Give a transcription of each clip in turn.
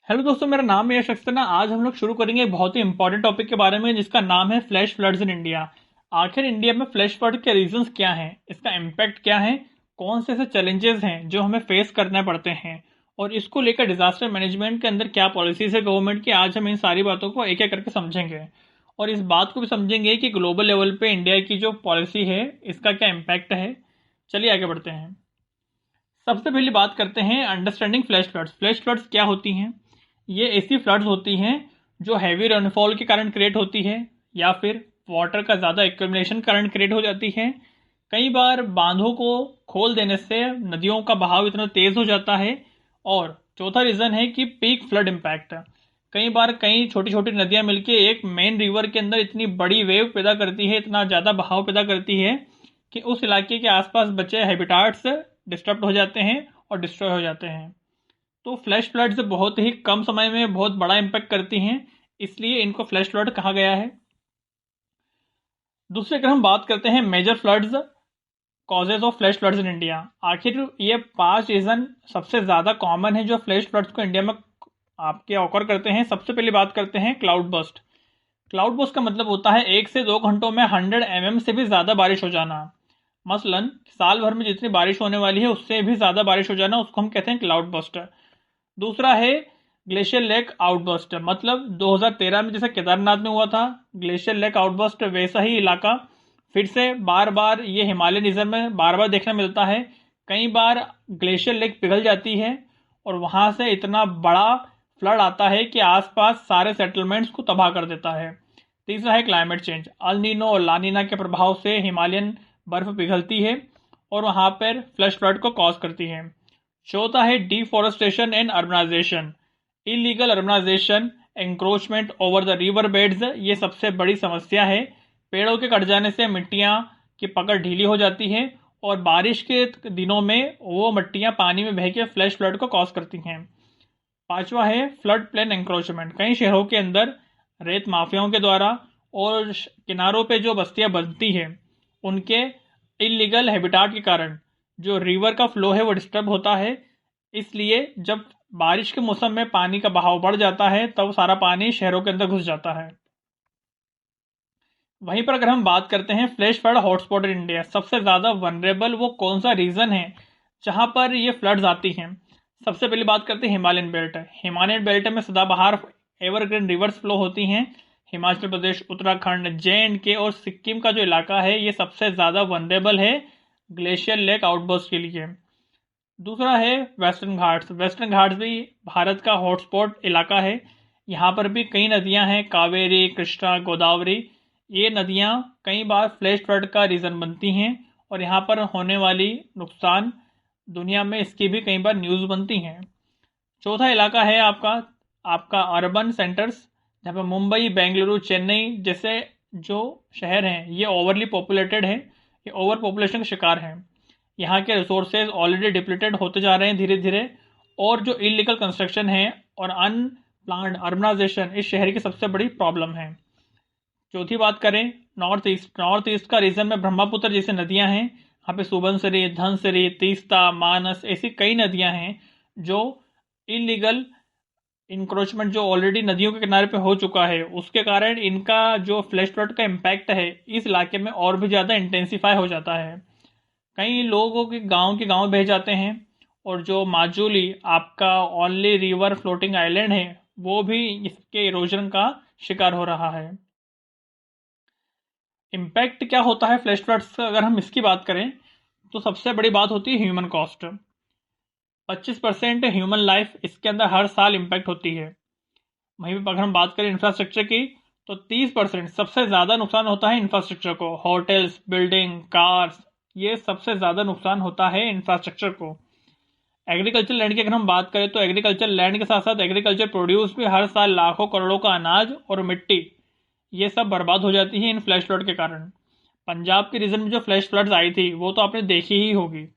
Hello दोस्तों, मेरा नाम है यश सक्सेना। आज हम लोग शुरू करेंगे एक बहुत ही इंपॉर्टेंट टॉपिक के बारे में जिसका नाम है फ्लैश फ्लड्स इन इंडिया। आखिर इंडिया में फ्लैश फ्लड के रीजंस क्या हैं, इसका इम्पैक्ट क्या है, कौन से ऐसे चैलेंजेस हैं जो हमें फेस करने पड़ते हैं और इसको लेकर डिजास्टर मैनेजमेंट के अंदर क्या पॉलिसीज है गवर्नमेंट की। आज हम इन सारी बातों को एक एक करके समझेंगे और इस बात को भी समझेंगे कि ग्लोबल लेवल पे इंडिया की जो पॉलिसी है इसका क्या इम्पैक्ट है। चलिए आगे बढ़ते हैं। सबसे पहले बात करते हैं understanding flash floods. Flash floods क्या होती हैं? ये ऐसी फ्लड्स होती हैं जो हैवी रेनफॉल के कारण क्रिएट होती है या फिर वाटर का ज़्यादा एक्यूमुलेशन कारण क्रिएट हो जाती है। कई बार बांधों को खोल देने से नदियों का बहाव इतना तेज़ हो जाता है। और चौथा रीज़न है कि पीक फ्लड इम्पैक्ट। कई बार कई छोटी छोटी नदियां मिलकर एक मेन रिवर के अंदर इतनी बड़ी वेव पैदा करती है, इतना ज़्यादा बहाव पैदा करती है कि उस इलाके के आसपास बचे हैबिटाट्स डिस्टर्ब हो जाते हैं और डिस्ट्रॉय हो जाते हैं। तो फ्लैश फ्लड्स बहुत ही कम समय में बहुत बड़ा इम्पैक्ट करती हैं, इसलिए इनको फ्लैश फ्लड कहा गया है। दूसरे अगर हम बात करते हैं major floods, causes of flash floods in India. आखिर ये 5 रीजन सबसे ज़्यादा कॉमन है जो फ्लैश फ्लड्स को इंडिया में आपके ऑकर करते हैं। सबसे पहले बात करते हैं क्लाउड बस्ट। क्लाउड बस्ट का मतलब होता है 1 से 2 घंटों में 100 mm से भी ज़्यादा बारिश हो जाना। मसलन साल भर में जितनी बारिश होने वाली है उससे भी ज़्यादा बारिश हो जाना, उसको हम कहते हैं क्लाउड बस्ट। दूसरा है ग्लेशियर लेक आउटबर्स्ट। मतलब 2013 में जैसे केदारनाथ में हुआ था ग्लेशियर लेक आउटबर्स्ट, वैसा ही इलाका फिर से बार बार ये हिमालयन रीजन में बार बार देखने मिलता है। कई बार ग्लेशियर लेक पिघल जाती है और वहां से इतना बड़ा फ्लड आता है कि आसपास सारे सेटलमेंट्स को तबाह कर देता है। तीसरा है क्लाइमेट चेंज। अल नीनो और लानीना के प्रभाव से हिमालयन बर्फ पिघलती है और वहां पर फ्लैश फ्लड को कॉज करती है। चौथा है deforestation and urbanisation. Illegal urbanisation, encroachment over the river beds, ये सबसे बड़ी समस्या है। पेड़ों के कट जाने से मिट्टियां की पकड़ ढीली हो जाती है और बारिश के दिनों में वो मिट्टियां पानी में बह के फ्लैश फ्लड को कॉज करती हैं। पांचवा है फ्लड प्लेन एंक्रोचमेंट। कई शहरों के अंदर रेत माफियाओं के द्वारा और किनारों पे जो बस्तियां बनती हैं उनके इलीगल हैबिटाट के कारण जो रिवर का फ्लो है वो डिस्टर्ब होता है। इसलिए जब बारिश के मौसम में पानी का बहाव बढ़ जाता है तब सारा पानी शहरों के अंदर घुस जाता है। वहीं पर अगर हम बात करते हैं flash flood hotspot in India, सबसे ज़्यादा वनरेबल वो कौन सा रीजन है जहां पर ये फ्लड्स आती हैं। सबसे पहले बात करते हैं हिमालयन बेल्ट। हिमालयन बेल्ट में सदाबहार एवरग्रीन रिवर्स फ्लो होती हैं। हिमाचल प्रदेश, उत्तराखंड, JNK और सिक्किम का जो इलाका है ये सबसे ज़्यादा वनरेबल है ग्लेशियर लेक आउटबर्स्ट के लिए। दूसरा है वेस्टर्न घाट्स। वेस्टर्न घाट्स भी भारत का हॉटस्पॉट इलाका है। यहाँ पर भी कई नदियाँ हैं, कावेरी, कृष्णा, गोदावरी। ये नदियाँ कई बार फ्लैश फ्लड का रीज़न बनती हैं और यहाँ पर होने वाली नुकसान दुनिया में इसकी भी कई बार न्यूज़ बनती हैं। चौथा इलाका है आपका आपका अर्बन सेंटर्स, जहाँ पर मुंबई, बेंगलुरु, चेन्नई जैसे जो शहर हैं ये ओवरली पॉपुलेटेड है, ये ओवर पॉपुलेशन का शिकार हैं। यहाँ के रिसोर्सेज ऑलरेडी डिप्लीटेड होते जा रहे हैं धीरे धीरे, और जो इलीगल कंस्ट्रक्शन है और अनप्लान्ड अर्बनाइजेशन इस शहर की सबसे बड़ी प्रॉब्लम है। चौथी बात करें नॉर्थ ईस्ट का रीजन में ब्रह्मपुत्र जैसी नदियां हैं। यहाँ पे सुबनसिरी, धनसिरी, तीस्ता, मानस ऐसी कई नदियां हैं जो इलीगल इंक्रोचमेंट जो ऑलरेडी नदियों के किनारे पे हो चुका है उसके कारण इनका जो फ्लैश फ्लड का इम्पैक्ट है इस इलाके में और भी ज़्यादा इंटेंसिफाई हो जाता है। कई लोगों के गांव बह जाते हैं और जो माजुली आपका ओनली रिवर फ्लोटिंग आइलैंड है वो भी इसके इरोजन का शिकार हो रहा है। इम्पैक्ट क्या होता है फ्लैश फ्लड्स का अगर हम इसकी बात करें तो सबसे बड़ी बात होती है ह्यूमन कॉस्ट। 25% ह्यूमन लाइफ इसके अंदर हर साल इम्पैक्ट होती है। वहीं पर अगर हम बात करें इंफ्रास्ट्रक्चर की तो 30% सबसे ज़्यादा नुकसान होता है इंफ्रास्ट्रक्चर को। होटल्स, बिल्डिंग, कार्स, ये सबसे ज़्यादा नुकसान होता है इंफ्रास्ट्रक्चर को। एग्रीकल्चर लैंड की अगर हम बात करें तो एग्रीकल्चर लैंड के साथ साथ एग्रीकल्चर प्रोड्यूस भी हर साल लाखों करोड़ों का अनाज और मिट्टी ये सब बर्बाद हो जाती है इन फ्लैश फ्लड के कारण। पंजाब के रीजन में जो फ्लैश फ्लड्स आई थी वो तो आपने देखी ही होगी।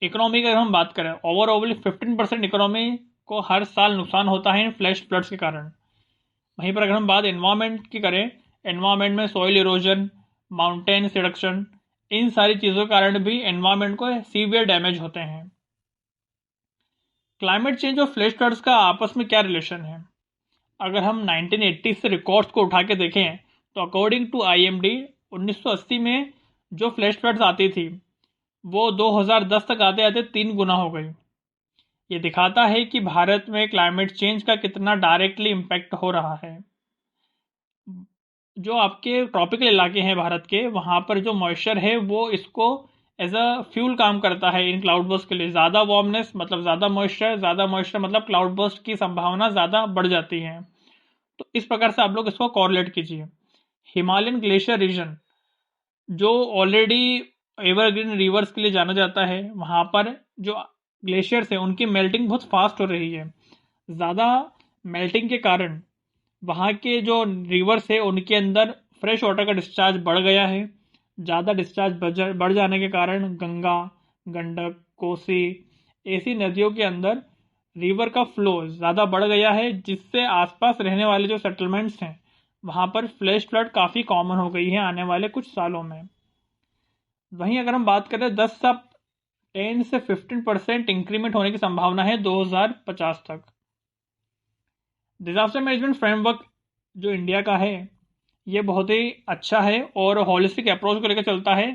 इकोनॉमी की अगर हम बात करें ओवरऑल 15% इकोनॉमी को हर साल नुकसान होता है इन फ्लैश फ्लड्स के कारण। वहीं पर अगर हम बात एनवायरनमेंट की करें, एनवायरनमेंट में सॉइल इरोजन, माउंटेन रिडक्शन, इन सारी चीज़ों के कारण भी एनवायरनमेंट को सीवियर डैमेज होते हैं। क्लाइमेट चेंज और फ्लैश फ्लड्स का आपस में क्या रिलेशन है? अगर हम 1980 से रिकॉर्ड्स को उठा के देखें तो अकॉर्डिंग टू आईएमडी 1980 में जो फ्लैश फ्लड्स आती थी वो 2010 तक आते आते 3 गुना हो गई। ये दिखाता है कि भारत में क्लाइमेट चेंज का कितना डायरेक्टली इम्पैक्ट हो रहा है। जो आपके ट्रॉपिकल इलाके हैं भारत के, वहाँ पर जो मॉइस्चर है वो इसको एज अ फ्यूल काम करता है इन क्लाउड बर्स्ट के लिए। ज़्यादा वार्मनेस मतलब ज़्यादा मॉइस्चर मतलब क्लाउड बर्स्ट की संभावना ज़्यादा बढ़ जाती है। तो इस प्रकार से आप लोग इसको कॉरलेट कीजिए। हिमालयन ग्लेशियर रीजन जो ऑलरेडी एवरग्रीन रिवर्स के लिए जाना जाता है, वहाँ पर जो ग्लेशियर्स है उनकी मेल्टिंग बहुत फास्ट हो रही है। ज़्यादा मेल्टिंग के कारण वहाँ के जो रिवर्स है उनके अंदर फ्रेश वाटर का डिस्चार्ज बढ़ गया है। ज़्यादा डिस्चार्ज बढ़ जाने के कारण गंगा, गंडक, कोसी ऐसी नदियों के अंदर रिवर का फ्लो ज़्यादा बढ़ गया है, जिससे आसपास रहने वाले जो सेटलमेंट्स हैं वहाँ पर फ्लैश फ्लड काफ़ी कॉमन हो गई है आने वाले कुछ सालों में। वहीं अगर हम बात करें 10 से 15% इंक्रीमेंट होने की संभावना है 2050 तक। डिजास्टर मैनेजमेंट फ्रेमवर्क जो इंडिया का है ये बहुत ही अच्छा है और होलिस्टिक अप्रोच को लेकर चलता है।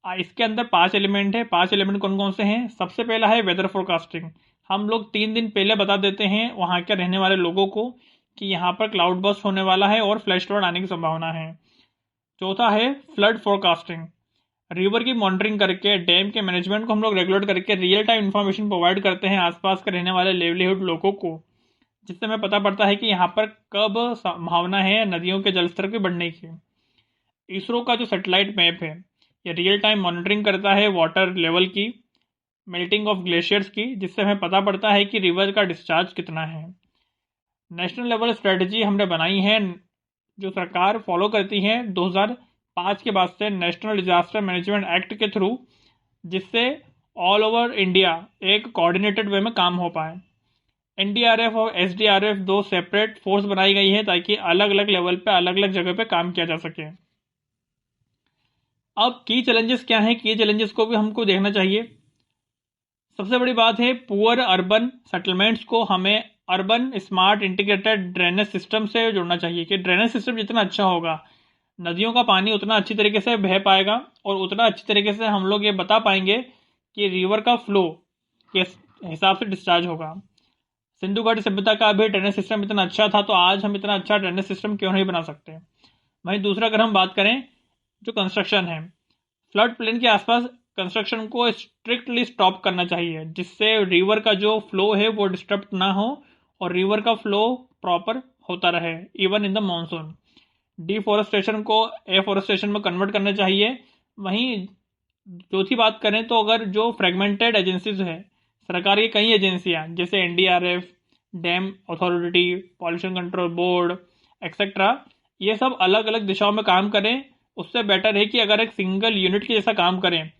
इसके अंदर 5 एलिमेंट है। 5 एलिमेंट कौन कौन से हैं? सबसे पहला है वेदर फोरकास्टिंग। हम लोग 3 दिन पहले बता देते हैं वहाँ के रहने वाले लोगों को कि यहाँ पर क्लाउड बर्स्ट होने वाला है और फ्लैश फ्लड आने की संभावना है। चौथा है फ्लड फोरकास्टिंग। रिवर की मॉनिटरिंग करके डैम के मैनेजमेंट को हम लोग रेगुलेट करके रियल टाइम इंफॉर्मेशन प्रोवाइड करते हैं आसपास के रहने वाले लेवलीहुड लोगों को, जिससे हमें पता पड़ता है कि यहाँ पर कब संभावना है नदियों के जलस्तर के बढ़ने की। इसरो का जो सैटेलाइट मैप है ये रियल टाइम मॉनिटरिंग करता है वाटर लेवल की, मेल्टिंग ऑफ ग्लेशियर्स की, जिससे हमें पता पड़ता है कि रिवर का डिस्चार्ज कितना है। नेशनल लेवल स्ट्रेटजी हमने बनाई है जो सरकार फॉलो करती है 2005 के बाद से नेशनल डिजास्टर मैनेजमेंट एक्ट के थ्रू, जिससे ऑल ओवर इंडिया एक कोऑर्डिनेटेड वे में काम हो पाए। एनडीआरएफ और एसडीआरएफ 2 सेपरेट फोर्स बनाई गई है ताकि अलग अलग लेवल पे अलग अलग जगह पे काम किया जा सके। अब की चैलेंजेस क्या हैं? की चैलेंजेस को भी हमको देखना चाहिए। सबसे बड़ी बात है पुअर अर्बन सेटलमेंट्स को हमें urban smart integrated drainage system से जोड़ना चाहिए कि ड्रेनेज सिस्टम जितना अच्छा होगा नदियों का पानी उतना अच्छी तरीके से बह पाएगा और उतना अच्छी तरीके से हम लोग ये बता पाएंगे कि रिवर का फ्लो किस हिसाब से डिस्चार्ज होगा। सिंधु घाटी सभ्यता का भी ड्रेनेज सिस्टम इतना अच्छा था, तो आज हम इतना अच्छा ड्रेनेज सिस्टम क्यों नहीं बना सकते। वहीं दूसरा अगर हम बात करें जो कंस्ट्रक्शन है, फ्लड प्लेन के आसपास कंस्ट्रक्शन को स्ट्रिक्टली स्टॉप करना चाहिए, जिससे रिवर का जो फ्लो है वो डिस्टर्ब ना हो और रिवर का फ्लो प्रॉपर होता रहे even in the monsoon. Deforestation को एफॉरेस्टेशन में कन्वर्ट करना चाहिए। वहीं चौथी बात करें तो अगर जो फ्रेगमेंटेड एजेंसीज है, सरकार की कई एजेंसियां जैसे NDRF, dam authority, pollution control board etcetera, ये सब अलग अलग दिशाओं में काम करें, उससे बेटर है कि अगर एक सिंगल यूनिट के जैसा काम करें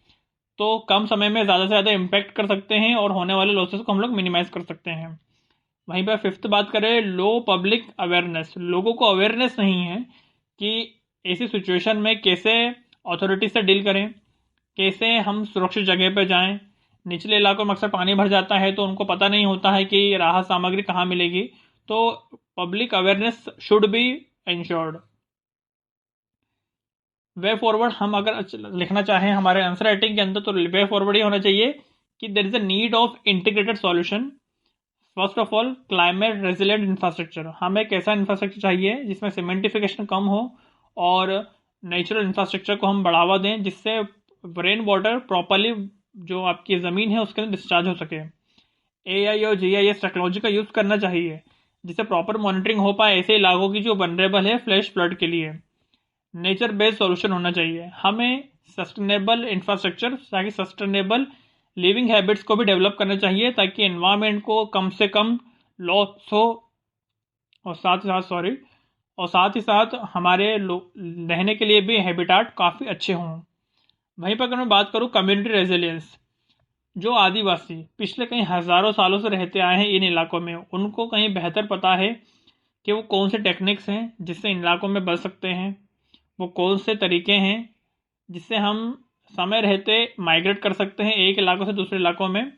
तो कम समय में ज़्यादा से ज़्यादा इम्पैक्ट कर सकते हैं और होने वाले लॉसेस को हम लोग मिनिमाइज कर सकते हैं। वहीं पर फिफ्थ बात करें लो पब्लिक अवेयरनेस। लोगों को अवेयरनेस नहीं है कि ऐसी सिचुएशन में कैसे अथॉरिटी से डील करें, कैसे हम सुरक्षित जगह पर जाएं। निचले इलाकों में अक्सर पानी भर जाता है तो उनको पता नहीं होता है कि राहत सामग्री कहाँ मिलेगी, तो public awareness should be insured. Way forward हम अगर लिखना चाहें हमारे आंसर राइटिंग के अंदर तो वे फॉरवर्ड ये होना चाहिए कि there is a need of integrated solution. First of all climate resilient infrastructure. हमें एक ऐसा इंफ्रास्ट्रक्चर चाहिए जिसमें सीमेंटिफिकेशन कम हो और नेचुरल इंफ्रास्ट्रक्चर को हम बढ़ावा दें, जिससे रेन वाटर प्रॉपरली जो आपकी ज़मीन है उसके अंदर डिस्चार्ज हो सके। एआई और जीआईएस टेक्नोलॉजी का यूज़ करना चाहिए जिससे प्रॉपर मॉनिटरिंग हो पाए ऐसे इलाकों की जो वनरेबल है फ्लैश फ्लड के लिए। नेचर बेस्ड सॉल्यूशन होना चाहिए। हमें सस्टेनेबल इंफ्रास्ट्रक्चर ताकि सस्टेनेबल लिविंग हैबिट्स को भी डेवलप करना चाहिए ताकि एनवायरनमेंट को कम से कम लॉस हो और साथ ही साथ हमारे रहने के लिए भी हैबिटाट काफ़ी अच्छे हों। वहीं पर अगर मैं बात करूँ कम्युनिटी रेजिलियंस, जो आदिवासी पिछले कई हज़ारों सालों से रहते आए हैं इन इलाकों में, उनको कहीं बेहतर पता है कि वो कौन से टेक्निक्स हैं जिससे इन इलाकों में बच सकते हैं, वो कौन से तरीके हैं जिससे हम समय रहते माइग्रेट कर सकते हैं एक इलाकों से दूसरे इलाकों में।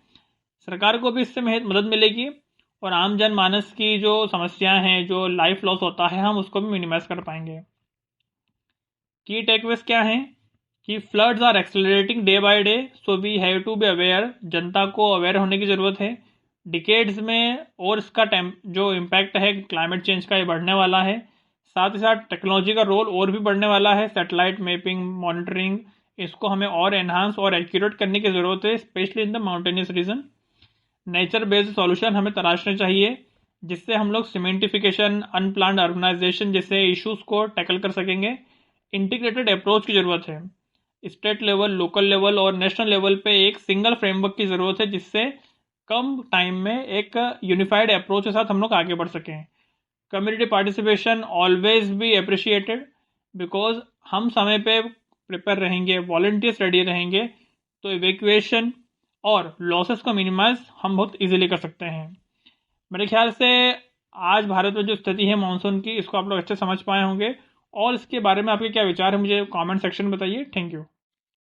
सरकार को भी इससे मदद मिलेगी और आम जनमानस की जो समस्याएं हैं, जो लाइफ लॉस होता है, हम उसको भी मिनिमाइज कर पाएंगे। की टेकअवेज क्या हैं कि floods are accelerating day by day, so we have to be aware. जनता को अवेयर होने की ज़रूरत है। डिकेड्स में और इसका जो इम्पैक्ट है क्लाइमेट चेंज का, ये बढ़ने वाला है। साथ ही साथ टेक्नोलॉजी का रोल और भी बढ़ने वाला है। सैटेलाइट मैपिंग, मॉनिटरिंग, इसको हमें और एनहांस और एक्यूरेट करने की ज़रूरत है, specially in the mountainous region. Nature based solution हमें तलाशने चाहिए, जिससे हम लोग सीमेंटिफिकेशन, अनप्लान्ड अर्बनाइजेशन जैसे इश्यूज को टैकल कर सकेंगे। इंटीग्रेटेड अप्रोच की ज़रूरत है। स्टेट लेवल, लोकल लेवल और नेशनल लेवल पे एक सिंगल फ्रेमवर्क की ज़रूरत है, जिससे कम टाइम में एक यूनिफाइड अप्रोच के साथ हम लोग आगे बढ़ सकें। Community participation always be appreciated, because हम समय पे प्रिपेयर रहेंगे, वॉलंटियर्स रेडी रहेंगे, तो इवैक्यूएशन और लॉसेस को मिनिमाइज हम बहुत इजीली कर सकते हैं। मेरे ख्याल से आज भारत में जो स्थिति है मानसून की, इसको आप लोग अच्छे समझ पाए होंगे। और इसके बारे में आपके क्या विचार है, मुझे कमेंट सेक्शन में बताइए। Thank you.